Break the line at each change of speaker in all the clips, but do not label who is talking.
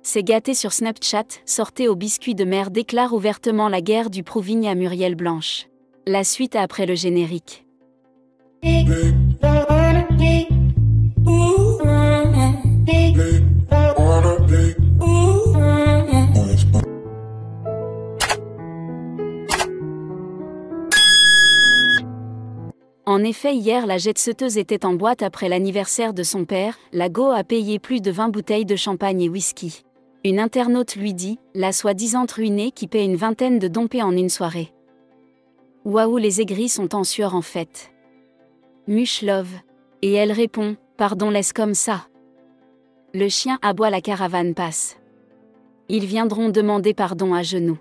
C'est gâté sur Snapchat, sortez au biscuit de mer déclare ouvertement la guerre du Prouvigne à Muriel Blanche. La suite après le générique. En effet, hier, la jet-setteuse était en boîte après l'anniversaire de son père. La Go a payé plus de 20 bouteilles de champagne et whisky. Une internaute lui dit, la soi-disant ruinée qui paie une vingtaine de dompés en une soirée. Waouh, les aigris sont en sueur en fait. Much love. Et elle répond, pardon, laisse comme ça. Le chien aboie, la caravane passe. Ils viendront demander pardon à genoux.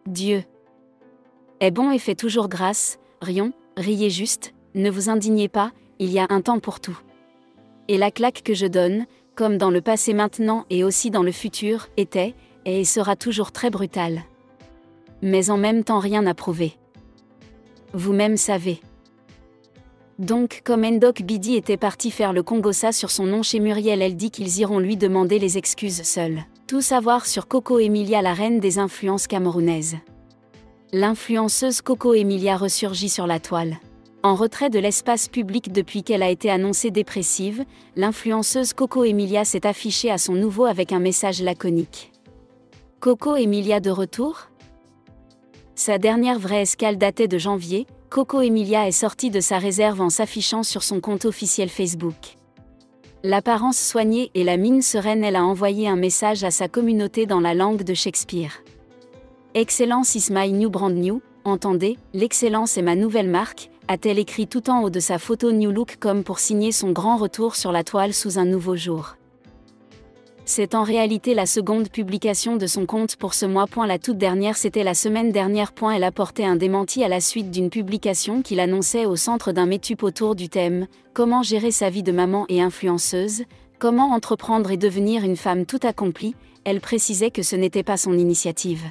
Dieu est bon et fait toujours grâce, rions, riez juste, ne vous indignez pas, il y a un temps pour tout. Et la claque que je donne, comme dans le passé maintenant et aussi dans le futur, était, est et sera toujours très brutale. Mais en même temps rien à prouver. Vous-même savez. Donc comme Ndok Bidi était parti faire le Congossa sur son nom chez Muriel, elle dit qu'ils iront lui demander les excuses seuls. Tout savoir sur Coco Emilia, la reine des influences camerounaises. L'influenceuse Coco Emilia ressurgit sur la toile. En retrait de l'espace public depuis qu'elle a été annoncée dépressive, l'influenceuse Coco Emilia s'est affichée à son nouveau avec un message laconique. Coco Emilia de retour ? Sa dernière vraie escale datait de janvier. Coco Emilia est sortie de sa réserve en s'affichant sur son compte officiel Facebook. L'apparence soignée et la mine sereine, elle a envoyé un message à sa communauté dans la langue de Shakespeare. Excellence is my new brand new, entendez, l'excellence est ma nouvelle marque, a-t-elle écrit tout en haut de sa photo New Look comme pour signer son grand retour sur la toile sous un nouveau jour. C'est en réalité la seconde publication de son compte pour ce mois. La toute dernière c'était la semaine dernière. Elle apportait un démenti à la suite d'une publication qu'il annonçait au centre d'un métup autour du thème « Comment gérer sa vie de maman et influenceuse, comment entreprendre et devenir une femme tout accomplie », elle précisait que ce n'était pas son initiative.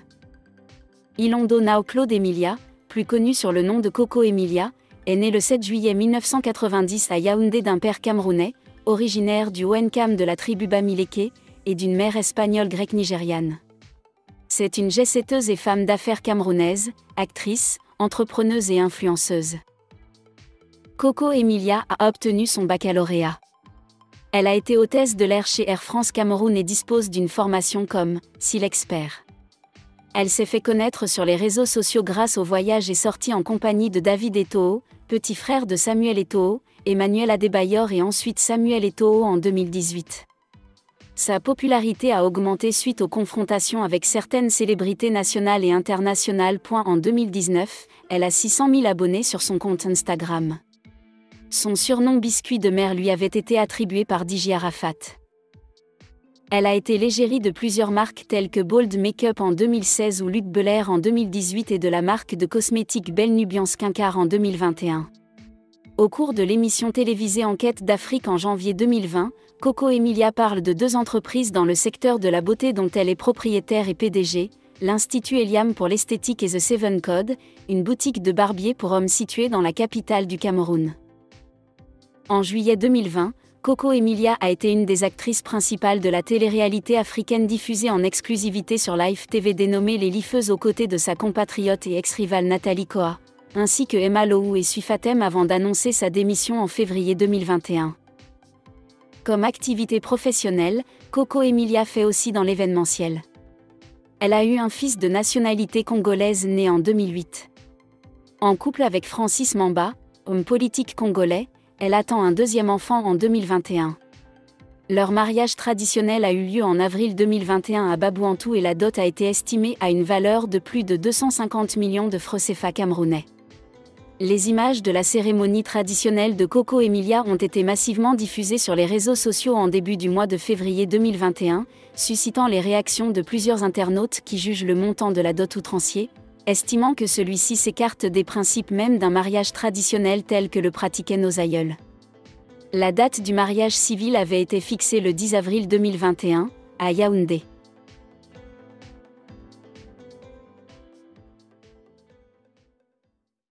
Ilondo Nao Claude Emilia, plus connu sur le nom de Coco Emilia, est né le 7 juillet 1990 à Yaoundé d'un père camerounais, originaire du Oenkam de la tribu Bamileke, et d'une mère espagnole grecque-nigériane. C'est une jet-setteuse et femme d'affaires camerounaise, actrice, entrepreneuse et influenceuse. Coco Emilia a obtenu son baccalauréat. Elle a été hôtesse de l'air chez Air France Cameroun et dispose d'une formation comme SEAL Expert. Elle s'est fait connaître sur les réseaux sociaux grâce au voyage et sorties en compagnie de David Eto'o, petit frère de Samuel Eto'o, Emmanuel Adebayor et ensuite Samuel Eto'o en 2018. Sa popularité a augmenté suite aux confrontations avec certaines célébrités nationales et internationales. En 2019, elle a 600 000 abonnés sur son compte Instagram. Son surnom Biscuit de mer lui avait été attribué par DJ Arafat. Elle a été l'égérie de plusieurs marques telles que Bold Makeup en 2016 ou Luc Belair en 2018 et de la marque de cosmétiques Belle Nubian Skincare en 2021. Au cours de l'émission télévisée Enquête d'Afrique en janvier 2020, Coco Emilia parle de deux entreprises dans le secteur de la beauté dont elle est propriétaire et PDG, l'Institut Eliam pour l'esthétique et The Seven Code, une boutique de barbier pour hommes située dans la capitale du Cameroun. En juillet 2020, Coco Emilia a été une des actrices principales de la télé-réalité africaine diffusée en exclusivité sur Live TV dénommée Les Lifeuses aux côtés de sa compatriote et ex-rivale Nathalie Koa, ainsi que Emma Lohou et Sufatem avant d'annoncer sa démission en février 2021. Comme activité professionnelle, Coco Emilia fait aussi dans l'événementiel. Elle a eu un fils de nationalité congolaise né en 2008. En couple avec Francis Mamba, homme politique congolais, elle attend un deuxième enfant en 2021. Leur mariage traditionnel a eu lieu en avril 2021 à Babouantou et la dot a été estimée à une valeur de plus de 250 millions de francs CFA camerounais. Les images de la cérémonie traditionnelle de Coco Emilia ont été massivement diffusées sur les réseaux sociaux en début du mois de février 2021, suscitant les réactions de plusieurs internautes qui jugent le montant de la dot outrancier, estimant que celui-ci s'écarte des principes même d'un mariage traditionnel tel que le pratiquaient nos aïeuls. La date du mariage civil avait été fixée le 10 avril 2021, à Yaoundé.